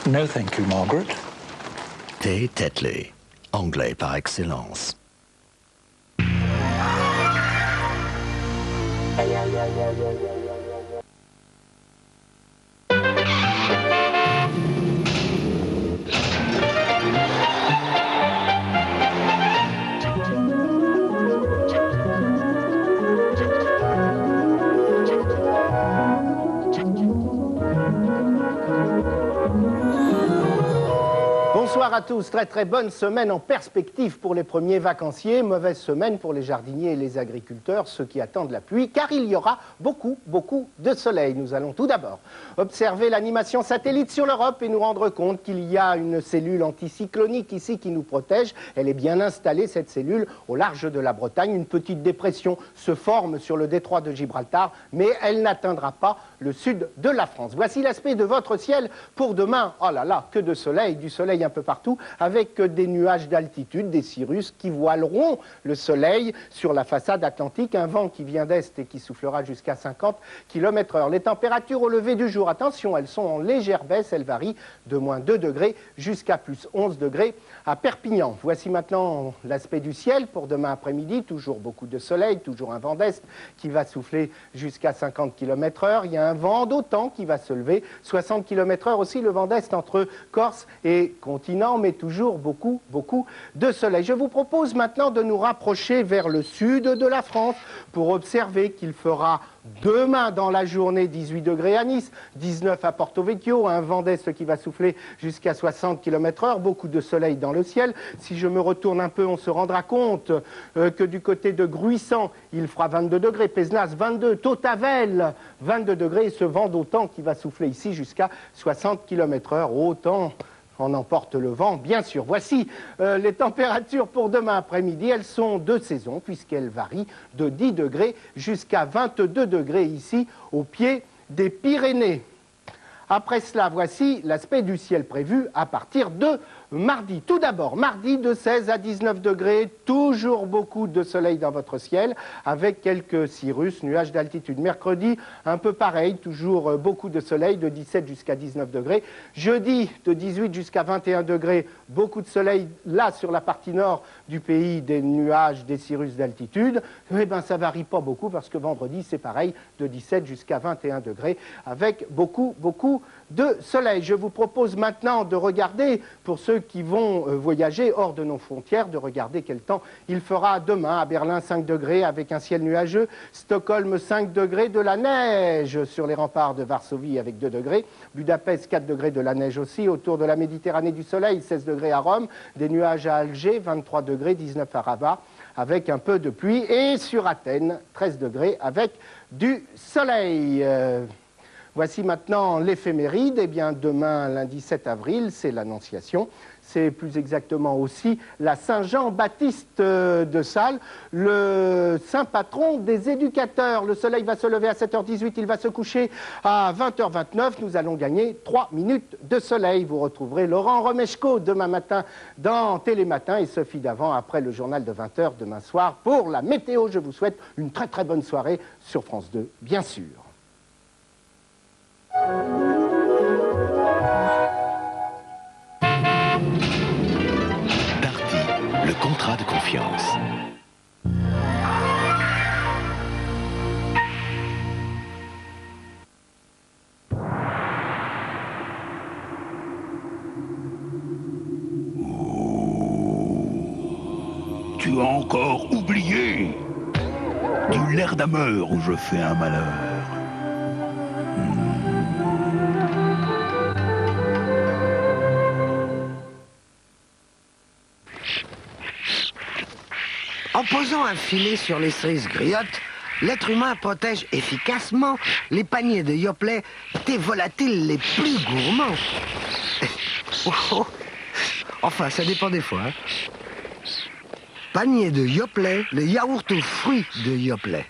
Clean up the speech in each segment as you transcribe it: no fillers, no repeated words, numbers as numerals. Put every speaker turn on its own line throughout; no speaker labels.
No, thank you, Margaret.
Thé Tetley, anglais par excellence.
Bonsoir à tous, très bonne semaine en perspective pour les premiers vacanciers, mauvaise semaine pour les jardiniers et les agriculteurs, ceux qui attendent la pluie, car il y aura beaucoup de soleil. Nous allons tout d'abord observer l'animation satellite sur l'Europe et nous rendre compte qu'il y a une cellule anticyclonique ici qui nous protège. Elle est bien installée, cette cellule, au large de la Bretagne. Une petite dépression se forme sur le détroit de Gibraltar, mais elle n'atteindra pas le sud de la France. Voici l'aspect de votre ciel pour demain. Oh là là, que de soleil, du soleil un peu partout, avec des nuages d'altitude, des cirrus qui voileront le soleil sur la façade atlantique, un vent qui vient d'est et qui soufflera jusqu'à 50 km/h. Les températures au lever du jour, attention, elles sont en légère baisse, elles varient de moins 2 degrés jusqu'à plus 11 degrés à Perpignan. Voici maintenant l'aspect du ciel pour demain après-midi, toujours beaucoup de soleil, toujours un vent d'est qui va souffler jusqu'à 50 km/h. Il y a un vent d'automne qui va se lever, 60 km/h aussi, le vent d'est entre Corse et continent, mais toujours beaucoup de soleil. Je vous propose maintenant de nous rapprocher vers le sud de la France pour observer qu'il fera demain dans la journée 18 degrés à Nice, 19 à Porto Vecchio, un vent d'est qui va souffler jusqu'à 60 km/h, beaucoup de soleil dans le ciel. Si je me retourne un peu, on se rendra compte que du côté de Gruissant, il fera 22 degrés, Pézenas 22, Tautavel 22 degrés, et ce vent d'automne qui va souffler ici jusqu'à 60 km/h, autant on emporte le vent, bien sûr. Voici les températures pour demain après-midi. Elles sont de saison puisqu'elles varient de 10 degrés jusqu'à 22 degrés ici au pied des Pyrénées. Après cela, voici l'aspect du ciel prévu à partir de mardi. Tout d'abord, mardi de 16 à 19 degrés, toujours beaucoup de soleil dans votre ciel, avec quelques cirrus, nuages d'altitude. Mercredi, un peu pareil, toujours beaucoup de soleil, de 17 jusqu'à 19 degrés. Jeudi, de 18 jusqu'à 21 degrés, beaucoup de soleil, là, sur la partie nord du pays, des nuages, des cirrus d'altitude. Eh bien, ça varie pas beaucoup, parce que vendredi, c'est pareil, de 17 jusqu'à 21 degrés, avec beaucoup de soleil. Je vous propose maintenant de regarder, pour ceux qui vont voyager hors de nos frontières, de regarder quel temps il fera demain. À Berlin, 5 degrés avec un ciel nuageux. Stockholm, 5 degrés, de la neige sur les remparts de Varsovie avec 2 degrés. Budapest, 4 degrés, de la neige aussi. Autour de la Méditerranée du soleil, 16 degrés à Rome. Des nuages à Alger, 23 degrés, 19 à Rabat, avec un peu de pluie. Et sur Athènes, 13 degrés avec du soleil. Voici maintenant l'éphéméride. Eh bien, demain, lundi 7 avril, c'est l'Annonciation. C'est plus exactement aussi la Saint-Jean-Baptiste de Sales, le saint patron des éducateurs. Le soleil va se lever à 7h18, il va se coucher à 20h29. Nous allons gagner 3 minutes de soleil. Vous retrouverez Laurent Romeshko demain matin dans Télématin et Sophie Davant après le journal de 20h demain soir pour la météo. Je vous souhaite une très bonne soirée sur France 2, bien sûr.
Darty, le contrat de confiance.
Tu as encore oublié du Lerdammer où je fais un malheur.
En posant un filet sur les cerises griottes, l'être humain protège efficacement les paniers de Yoplait, des volatiles les plus gourmands. Enfin, ça dépend des fois. Panier de Yoplait, le yaourt aux fruits de Yoplait.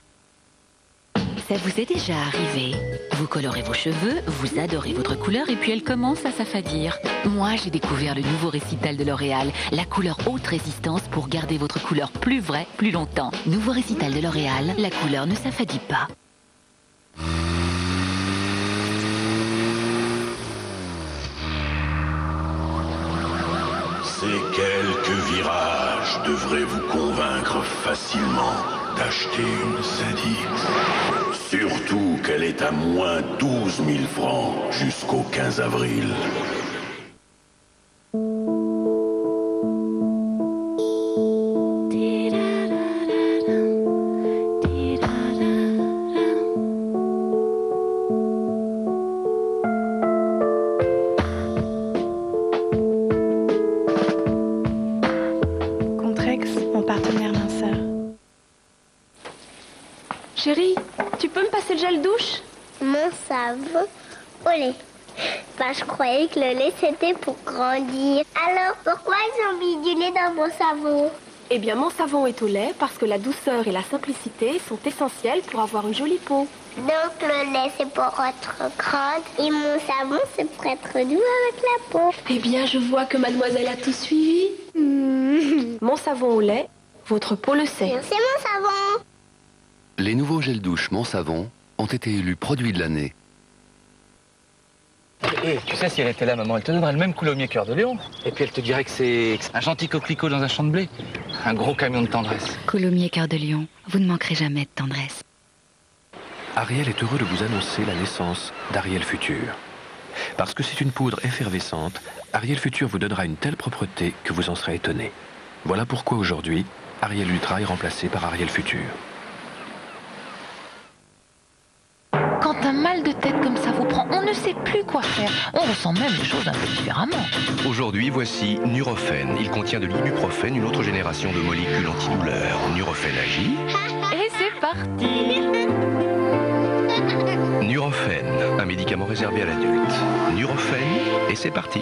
Ça vous est déjà arrivé? Vous colorez vos cheveux, vous adorez votre couleur et puis elle commence à s'affadir. Moi, j'ai découvert le nouveau Récital de L'Oréal, la couleur haute résistance pour garder votre couleur plus vraie, plus longtemps. Nouveau Récital de L'Oréal, la couleur ne s'affadit pas.
Ces quelques virages devraient vous convaincre facilement d'acheter une Zadix. Surtout qu'elle est à moins 12 000 francs jusqu'au 15 avril.
Chérie, tu peux me passer le gel douche?
Mon savon au lait. Je croyais que le lait c'était pour grandir. Alors pourquoi ils ont mis du lait dans mon savon?
Eh bien, mon savon est au lait parce que la douceur et la simplicité sont essentielles pour avoir une jolie peau.
Donc le lait c'est pour être grande et mon savon c'est pour être doux avec la peau.
Eh bien, je vois que mademoiselle a tout suivi. Mon savon au lait, votre peau le sait.
C'est mon savon.
Les nouveaux gels douche Mon Savon ont été élus produits de l'année.
Et tu sais, si elle était là, maman, elle te donnerait le même coulommier cœur de lion. Et puis elle te dirait que c'est un gentil coquelicot dans un champ de blé. Un gros camion de tendresse.
Coulommiers cœur de lion, vous ne manquerez jamais de tendresse.
Ariel est heureux de vous annoncer la naissance d'Ariel Futur. Parce que c'est une poudre effervescente, Ariel Futur vous donnera une telle propreté que vous en serez étonné. Voilà pourquoi aujourd'hui, Ariel Ultra est remplacé par Ariel Futur.
Quand un mal de tête comme ça vous prend, on ne sait plus quoi faire. On ressent même les choses un peu différemment.
Aujourd'hui, voici Nurofen. Il contient de l'ibuprofène, une autre génération de molécules antidouleurs. Nurofen agit.
Et c'est parti.
Nurofen, un médicament réservé à l'adulte. Nurofen, et c'est parti.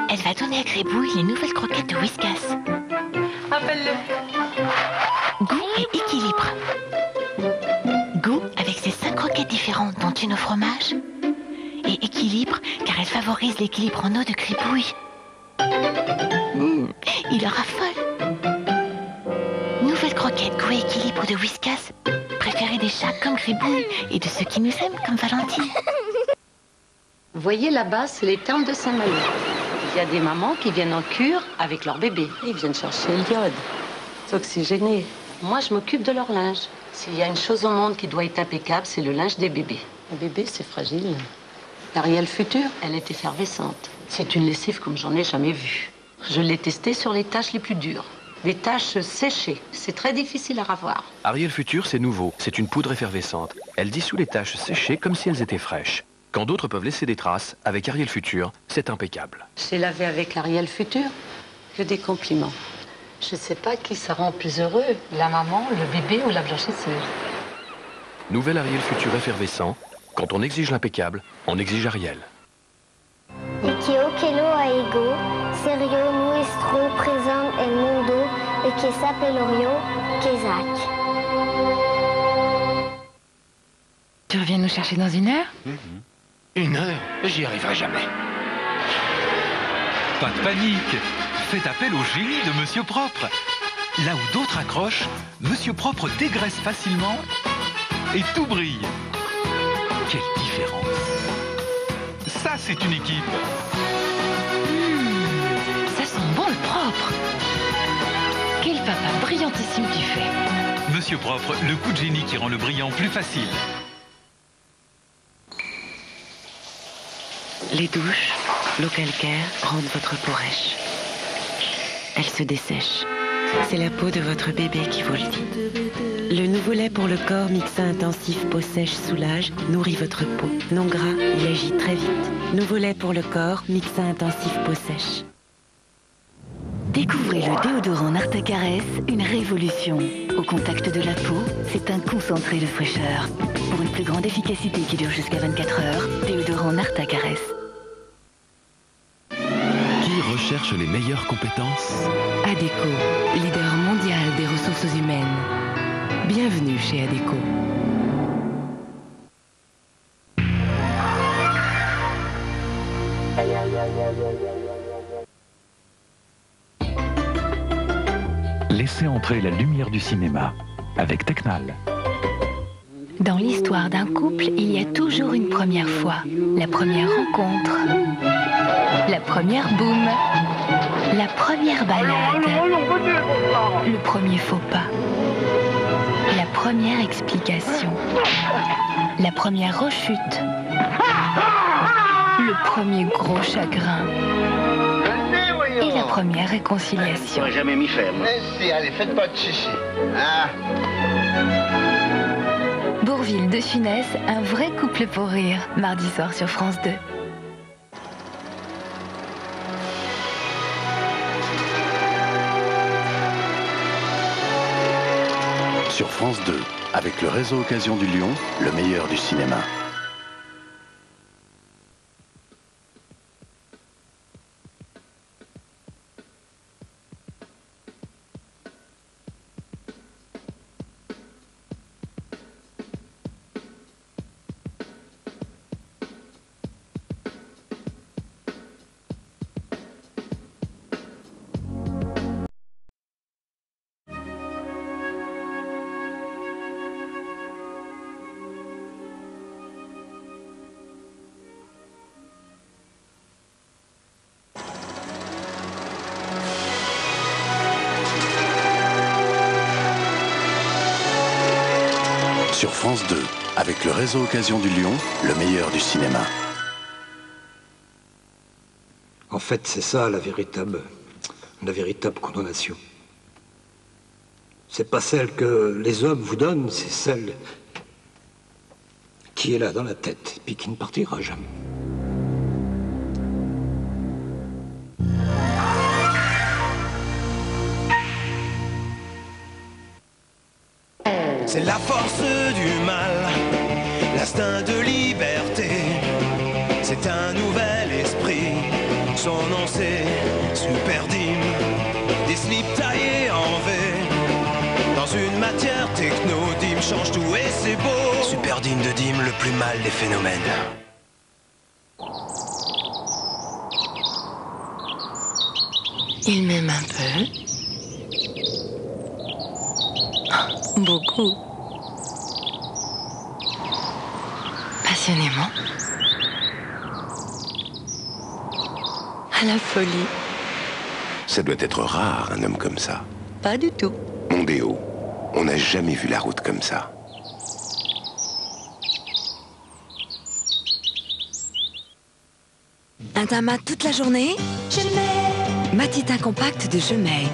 Elle va donner à Gribouille les nouvelles croquettes de Whiskas.
Appelle-le.
Goût et équilibre. Goût avec ses 5 croquettes différentes, dont une au fromage. Et équilibre, car elle favorise l'équilibre en eau de Gribouille. Il en raffole. Nouvelles croquettes Goût et équilibre de Whiskas, préférées des chats comme Gribouille et de ceux qui nous aiment comme Valentine.
Voyez là-bas, c'est les thermes de Saint-Malo. Il y a des mamans qui viennent en cure avec leur bébé. Ils viennent chercher l'iode. C'est oxygéné. Moi, je m'occupe de leur linge. S'il y a une chose au monde qui doit être impeccable, c'est le linge des bébés. Un bébé, c'est fragile. L'Ariel Futur, elle est effervescente. C'est une lessive comme j'en ai jamais vu. Je l'ai testée sur les taches les plus dures. Des taches séchées. C'est très difficile à ravoir.
Ariel Futur, c'est nouveau. C'est une poudre effervescente. Elle dissout les taches séchées comme si elles étaient fraîches. Quand d'autres peuvent laisser des traces, avec Ariel Futur, c'est impeccable.
J'ai lavé avec l'Ariel Futur, que des compliments. Je sais pas qui ça rend plus heureux, la maman, le bébé ou la blanchisseuse.
Nouvel Ariel Futur effervescent. Quand on exige l'impeccable, on exige Ariel.
Ikeo Kelo Aigo, Serio Nuestro présente el mundo et que s'appellerio Kezak.
Tu reviens nous chercher dans 1 heure?
1 heure? J'y arriverai jamais.
Pas de panique. Faites appel au génie de Monsieur Propre. Là où d'autres accrochent, Monsieur Propre dégraisse facilement et tout brille. Quelle différence! Ça, c'est une équipe.
Ça sent bon le propre. Quel papa brillantissime tu fais.
Monsieur Propre, le coup de génie qui rend le brillant plus facile.
Les douches, l'eau calcaire rendent votre peau rêche. Elle se dessèche. C'est la peau de votre bébé qui vous le dit. Le nouveau lait pour le corps Mixa Intensif Peau Sèche Soulage nourrit votre peau. Non gras, il agit très vite. Nouveau lait pour le corps Mixa Intensif Peau Sèche. Découvrez le déodorant Nartacarès, une révolution. Au contact de la peau, c'est un concentré de fraîcheur. Pour une plus grande efficacité qui dure jusqu'à 24 heures, déodorant Nartacarès.
Qui recherche les meilleures compétences?
ADECO, leader mondial des ressources humaines. Bienvenue chez ADECO.
Laissez entrer la lumière du cinéma avec Tecnal.
Dans l'histoire d'un couple, il y a toujours une première fois. La première rencontre. La première boum. La première balade. Le premier faux pas. La première explication. La première rechute. Le premier gros chagrin. Et la première réconciliation.
J'aurais jamais m'y faire, moi.
Si, allez, faites pas de chichi. Ah.
Bourvil de Funès, un vrai couple pour rire. Mardi soir sur France 2.
Sur France 2, avec le réseau Occasion du Lyon, le meilleur du cinéma. Sur France 2, avec le réseau Occasion du Lyon, le meilleur du cinéma.
En fait, c'est ça la véritable condamnation. C'est pas celle que les hommes vous donnent, c'est celle qui est là dans la tête, puis qui ne partira jamais.
C'est la force du mal, l'instinct de liberté. C'est un nouvel esprit, son nom c'est Super Dim. Des slips taillés en V, dans une matière techno. Dim change tout et c'est beau. Super Dim de Dim, le plus mal des phénomènes.
Il m'aime un peu. Beaucoup. Passionnément. À la folie.
Ça doit être rare, un homme comme ça.
Pas du tout.
Mondéo, on n'a jamais vu la route comme ça.
Un tamas toute la journée? Matita compact de Jemay.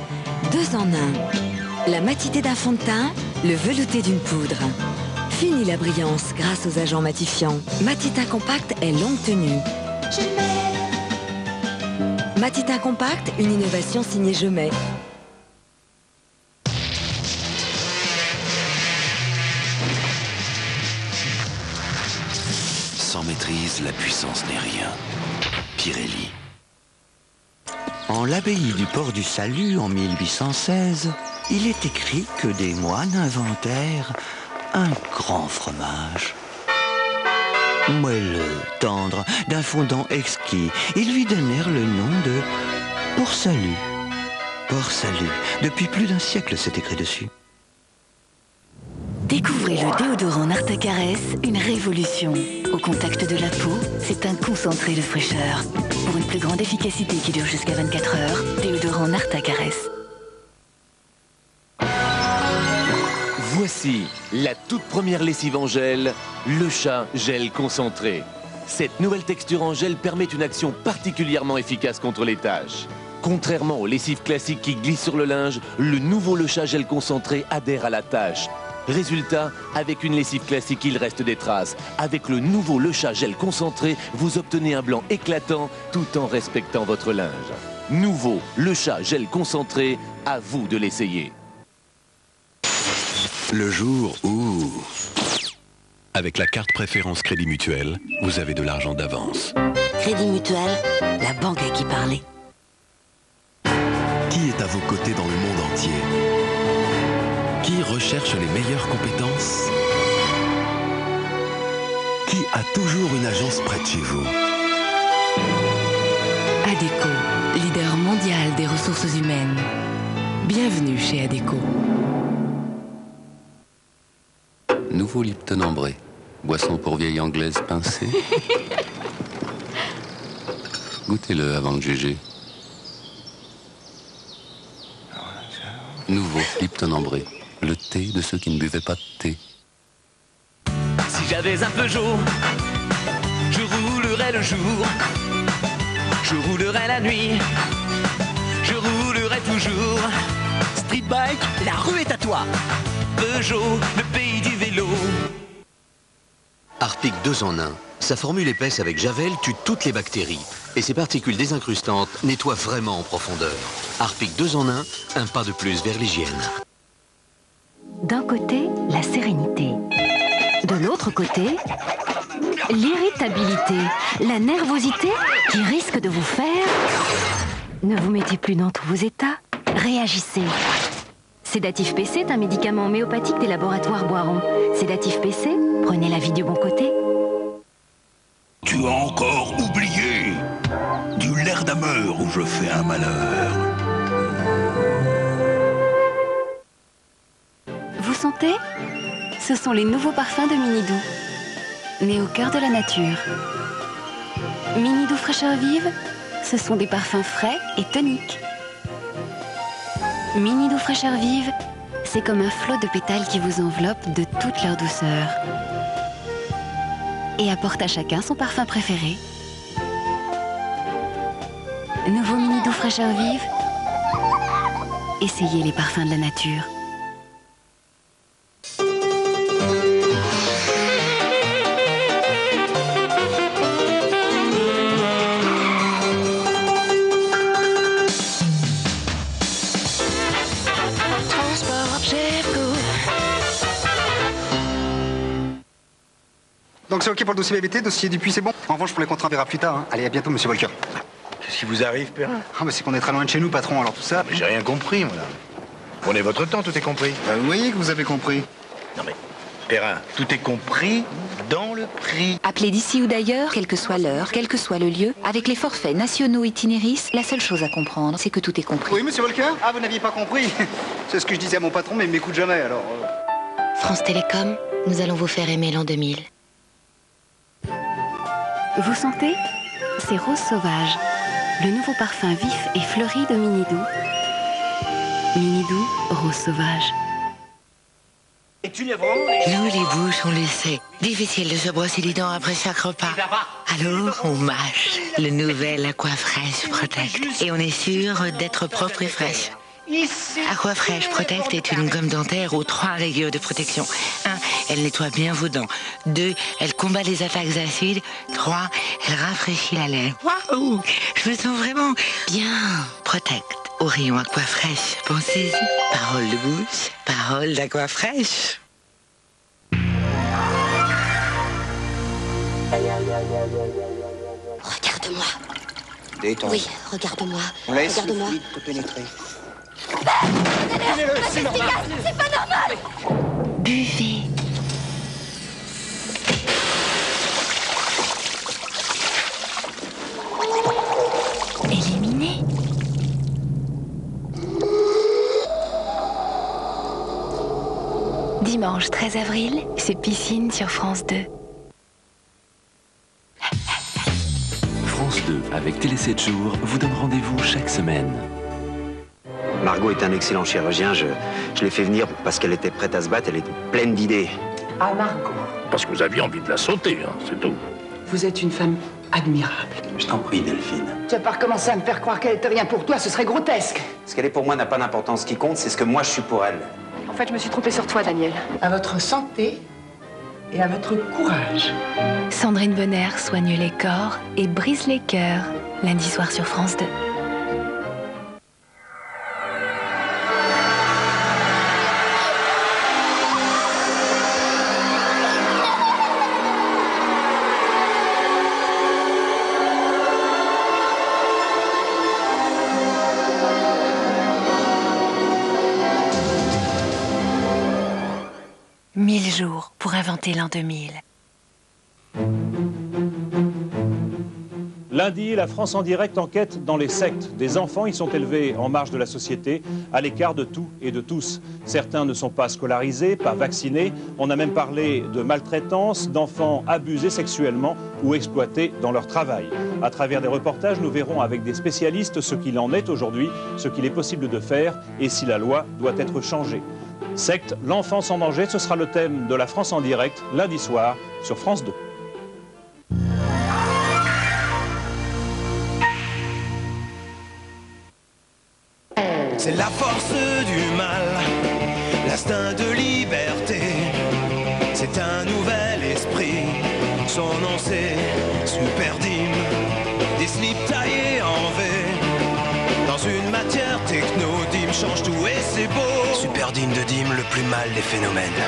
2 en 1. La matité d'un fond de teint, le velouté d'une poudre. Fini la brillance grâce aux agents matifiants. Matita compact est longue tenue. Matita compact, une innovation signée Jemay.
Sans maîtrise, la puissance n'est rien. Pirelli.
En l'abbaye du Port du Salut, en 1816, il est écrit que des moines inventèrent un grand fromage. Moelleux, tendre, d'un fondant exquis, ils lui donnèrent le nom de Port-Salut. Port-Salut. Depuis plus d'un siècle, c'est écrit dessus.
Découvrez le déodorant Nartacarès, une révolution. Au contact de la peau, c'est un concentré de fraîcheur. Pour une plus grande efficacité qui dure jusqu'à 24 heures, déodorant Nartacarès.
Voici la toute première lessive en gel, le chat gel concentré. Cette nouvelle texture en gel permet une action particulièrement efficace contre les taches. Contrairement aux lessives classiques qui glissent sur le linge, le nouveau le chat gel concentré adhère à la tache. Résultat, avec une lessive classique, il reste des traces. Avec le nouveau Le Chat Gel concentré, vous obtenez un blanc éclatant tout en respectant votre linge. Nouveau Le Chat Gel concentré, à vous de l'essayer.
Le jour où, avec la carte préférence Crédit Mutuel, vous avez de l'argent d'avance.
Crédit Mutuel, la banque à qui parler.
Qui est à vos côtés dans le monde entier? Qui recherche les meilleures compétences? Qui a toujours une agence près de chez vous?
ADECO, leader mondial des ressources humaines. Bienvenue chez Adéco.
Nouveau Lipton ambré. Boisson pour vieille anglaise pincée. Goûtez-le avant de juger. Nouveau Lipton ambré. Le thé de ceux qui ne buvaient pas de thé.
Si j'avais un Peugeot, je roulerais le jour, je roulerais la nuit, je roulerais toujours. Street Bike, la rue est à toi. Peugeot, le pays du vélo.
Harpic 2 en 1. Sa formule épaisse avec Javel tue toutes les bactéries. Et ses particules désincrustantes nettoient vraiment en profondeur. Harpic 2 en 1, un pas de plus vers l'hygiène.
D'un côté, la sérénité. De l'autre côté, l'irritabilité, la nervosité qui risque de vous faire... Ne vous mettez plus dans tous vos états, réagissez. Sédatif PC est un médicament homéopathique des laboratoires Boiron. Sédatif PC, prenez la vie du bon côté.
Tu as encore oublié du Lerdamer où je fais un malheur.
Vous sentez? Ce sont les nouveaux parfums de Minidou. Nés au cœur de la nature. Minidou fraîcheur vive, ce sont des parfums frais et toniques. Minidou fraîcheur vive, c'est comme un flot de pétales qui vous enveloppe de toute leur douceur. Et apporte à chacun son parfum préféré. Nouveau Minidou fraîcheur vive, essayez les parfums de la nature.
Donc c'est ok pour le dossier BBT, dossier Dupuis c'est bon. En revanche pour les contrats on verra plus tard. Hein. Allez, à bientôt monsieur Volker.
Qu'est-ce qui vous arrive, Perrin?
Ah mais c'est qu'on est très loin de chez nous patron, alors tout ça...
Mais j'ai rien compris, moi là. Prenez votre temps, tout est compris.
Vous voyez que vous avez compris.
Non mais, Perrin, tout est compris dans le prix.
Appelez d'ici ou d'ailleurs, quelle que soit l'heure, quel que soit le lieu, avec les forfaits nationaux Itinéris, la seule chose à comprendre, c'est que tout est compris.
Oui monsieur Volker? Ah vous n'aviez pas compris. C'est ce que je disais à mon patron mais il m'écoute jamais alors...
France Télécom, nous allons vous faire aimer l'an 2000.
Vous sentez? C'est Rose Sauvage, le nouveau parfum vif et fleuri de Minidou. Minidou, Rose Sauvage.
Nous, les bouches, on le sait. Difficile de se brosser les dents après chaque repas. Alors, on mâche le nouvel Aquafresh Protect. Et on est sûr d'être propre et fraîche. Aquafresh Protect est une gomme dentaire aux 3 rayures de protection. 1. Elle nettoie bien vos dents. 2. Elle combat les attaques acides. 3. Elle rafraîchit la lèvre. Waouh! Je me sens vraiment bien. Protect. Au rayon Aquafresh. Pensez-y. Parole de bouche. Parole d'Aquafresh. Regarde-moi.
Détends.
Oui, regarde-moi.
Laisse le
Regarde-moi.
fluide te pénétrer.
C'est pas normal.
Buvez. Éliminé. Dimanche 13 avril, c'est piscine sur France 2.
France 2, avec Télé 7 jours, vous donne rendez-vous chaque semaine.
Margot est un excellent chirurgien. Je l'ai fait venir parce qu'elle était prête à se battre. Elle était pleine d'idées.
Ah, Margot,
Parce que vous aviez envie de la sauter, hein, c'est tout.
vous êtes une femme admirable.
Je t'en prie, Delphine.
Tu vas pas recommencer à me faire croire qu'elle était rien pour toi, ce serait grotesque.
Ce qu'elle est pour moi n'a pas d'importance. Ce qui compte, c'est ce que moi je suis pour elle.
En fait, je me suis trompée sur toi, Daniel. À votre santé et à votre courage.
Sandrine Bonner soigne les corps et brise les cœurs. Lundi soir sur France 2. Mille jours pour inventer l'an 2000.
Lundi, la France en direct enquête dans les sectes. Des enfants y sont élevés en marge de la société, à l'écart de tout et de tous. Certains ne sont pas scolarisés, pas vaccinés. On a même parlé de maltraitance, d'enfants abusés sexuellement ou exploités dans leur travail. À travers des reportages, nous verrons avec des spécialistes ce qu'il en est aujourd'hui, ce qu'il est possible de faire et si la loi doit être changée. Secte, l'enfance en danger, ce sera le thème de la France en direct, lundi soir, sur France 2.
C'est la force du mal, l'instinct de liberté. C'est un nouvel esprit, son nom c'est Super Dim. Des slips taillés en V, dans une matière techno. Dim change tout et c'est beau. Super Dim de Dim, le plus mal des phénomènes.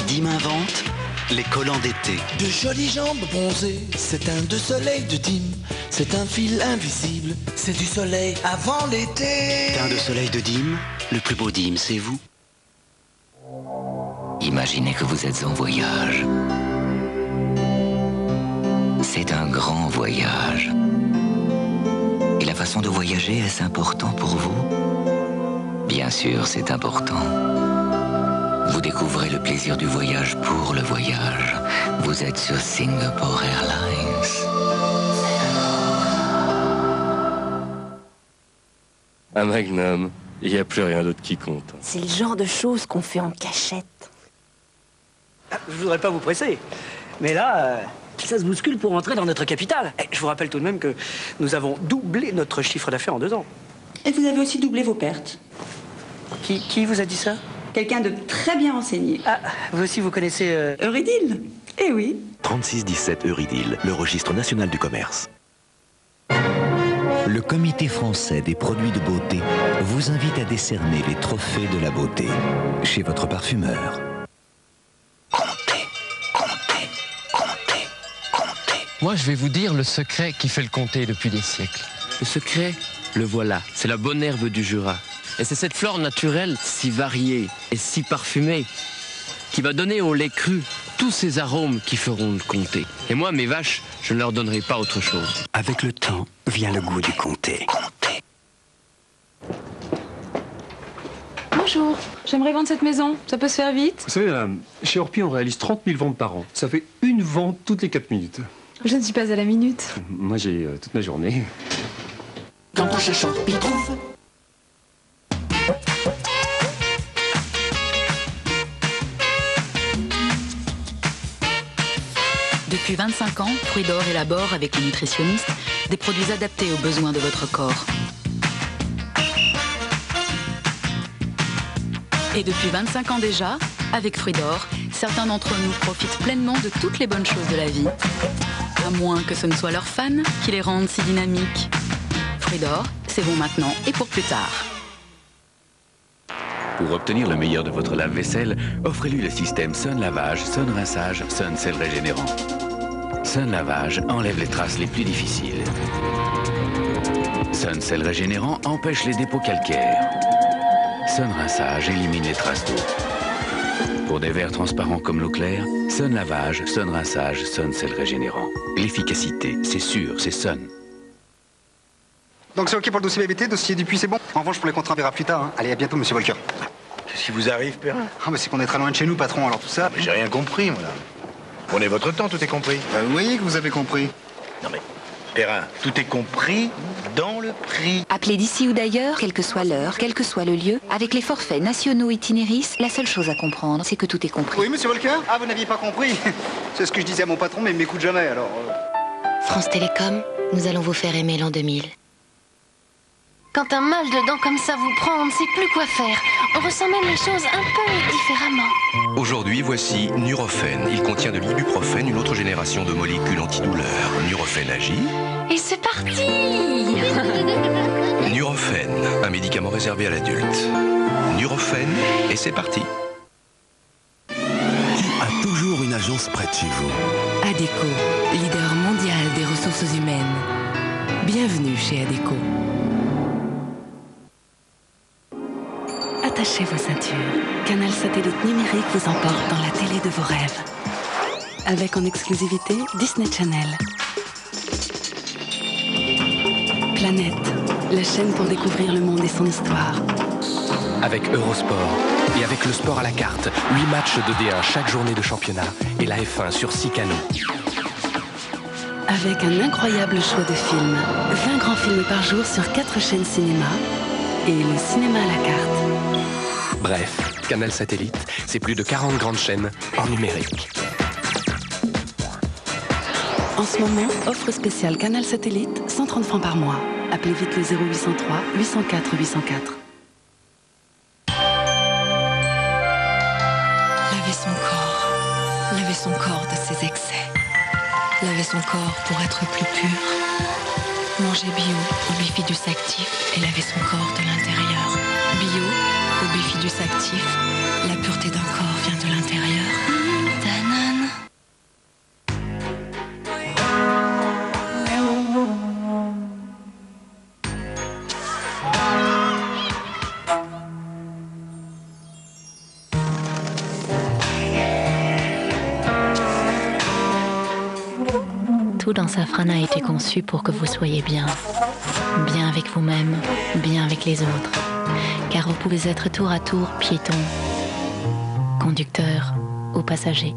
Dim invente les collants d'été.
De jolies jambes bronzées, c'est un de soleil de Dim. C'est un fil invisible, c'est du soleil avant l'été.
Teint de soleil de Dim, le plus beau Dim, c'est vous.
Imaginez que vous êtes en voyage. C'est un grand voyage. Et la façon de voyager, est-ce important pour vous? Bien sûr, c'est important. Vous découvrez le plaisir du voyage pour le voyage. Vous êtes sur Singapore Airlines.
Un magnum, il n'y a plus rien d'autre qui compte.
C'est le genre de choses qu'on fait en cachette.
Je voudrais pas vous presser, mais là, ça se bouscule pour entrer dans notre capitale. Et je vous rappelle tout de même que nous avons doublé notre chiffre d'affaires en 2 ans.
Et vous avez aussi doublé vos pertes.
Qui vous a dit ça?
Quelqu'un de très bien renseigné.
Ah, vous aussi vous connaissez...
Eurydice? Eh oui.
3617 Eurydice, le registre national du commerce.
Le Comité français des produits de beauté vous invite à décerner les trophées de la beauté chez votre parfumeur.
Moi, je vais vous dire le secret qui fait le comté depuis des siècles.
Le secret, le voilà, c'est la bonne herbe du Jura. Et c'est cette flore naturelle, si variée et si parfumée, qui va donner au lait cru tous ces arômes qui feront le comté. Et moi, mes vaches, je ne leur donnerai pas autre chose.
Avec le temps vient le goût du comté.
Bonjour, j'aimerais vendre cette maison. Ça peut se faire vite?
Vous savez, chez Orpi, on réalise 30 000 ventes par an. Ça fait une vente toutes les 4 minutes.
Je ne suis pas à la minute.
Moi, j'ai toute ma journée.
Quand on cherche Orpi trouve.
Depuis 25 ans, Fruits d'Or élabore avec les nutritionnistes des produits adaptés aux besoins de votre corps. Et depuis 25 ans déjà, avec Fruits d'Or, certains d'entre nous profitent pleinement de toutes les bonnes choses de la vie. À moins que ce ne soit leurs fans qui les rendent si dynamiques. Fruits d'Or, c'est bon maintenant et pour plus tard.
Pour obtenir le meilleur de votre lave-vaisselle, offrez-lui le système Sun Lavage, Sun Rinçage, Sun Sel Régénérant. Sun Lavage enlève les traces les plus difficiles. Sun Sel Régénérant empêche les dépôts calcaires. Sun Rinçage élimine les traces d'eau. Pour des verres transparents comme l'eau claire, Sun Lavage, Sun Rinçage, Sun Sel Régénérant. L'efficacité, c'est sûr, c'est Sun.
Donc c'est ok pour le dossier BBT, dossier du puits c'est bon. En revanche pour les contrats on verra plus tard. Hein. Allez, à bientôt monsieur Volker.
Qu'est-ce qui vous arrive, Perrin?
Ah mais c'est qu'on est très loin de chez nous patron, alors tout ça...
Mais j'ai rien compris, moi là. Prenez votre temps, tout est compris.
Vous voyez que vous avez compris.
Non mais, Perrin, tout est compris dans le prix.
Appelez d'ici ou d'ailleurs, quelle que soit l'heure, quel que soit le lieu, avec les forfaits nationaux itinéris, la seule chose à comprendre, c'est que tout est compris.
Oui monsieur Volker? Ah vous n'aviez pas compris. C'est ce que je disais à mon patron mais il m'écoute jamais alors...
France Télécom, nous allons vous faire aimer l'an 2000.
Quand un mal de dents comme ça vous prend, on ne sait plus quoi faire. On ressent même les choses un peu différemment.
Aujourd'hui, voici Nurofen. Il contient de l'ibuprofène, une autre génération de molécules antidouleurs. Nurofen agit.
Et c'est parti.
Nurofen, un médicament réservé à l'adulte. Nurofen, et c'est parti.
Qui a toujours une agence près de chez vous?
ADECO, leader mondial des ressources humaines. Bienvenue chez ADECO. Attachez vos ceintures. Canal satellite numérique vous emporte dans la télé de vos rêves. avec en exclusivité Disney Channel. Planète, la chaîne pour découvrir le monde et son histoire.
Avec Eurosport et avec le sport à la carte, 8 matchs de D1 chaque journée de championnat et la F1 sur 6 canaux.
Avec un incroyable choix de films, 20 grands films par jour sur 4 chaînes cinéma et le cinéma à la carte.
Bref, Canal Satellite, c'est plus de 40 grandes chaînes en numérique.
En ce moment, offre spéciale Canal Satellite, 130 francs par mois. Appelez vite le 0803 804 804.
Laver son corps de ses excès. Laver son corps pour être plus pur. Manger bio au Bifidus Actif et laver son corps de l'intérieur. Bio au Bifidus Actif. La pureté d'un corps vient de l'intérieur. Danone.
Tout dans Safran a été conçu pour que vous soyez bien. Bien avec vous-même, bien avec les autres. Car vous pouvez être tour à tour piéton, conducteur ou passager.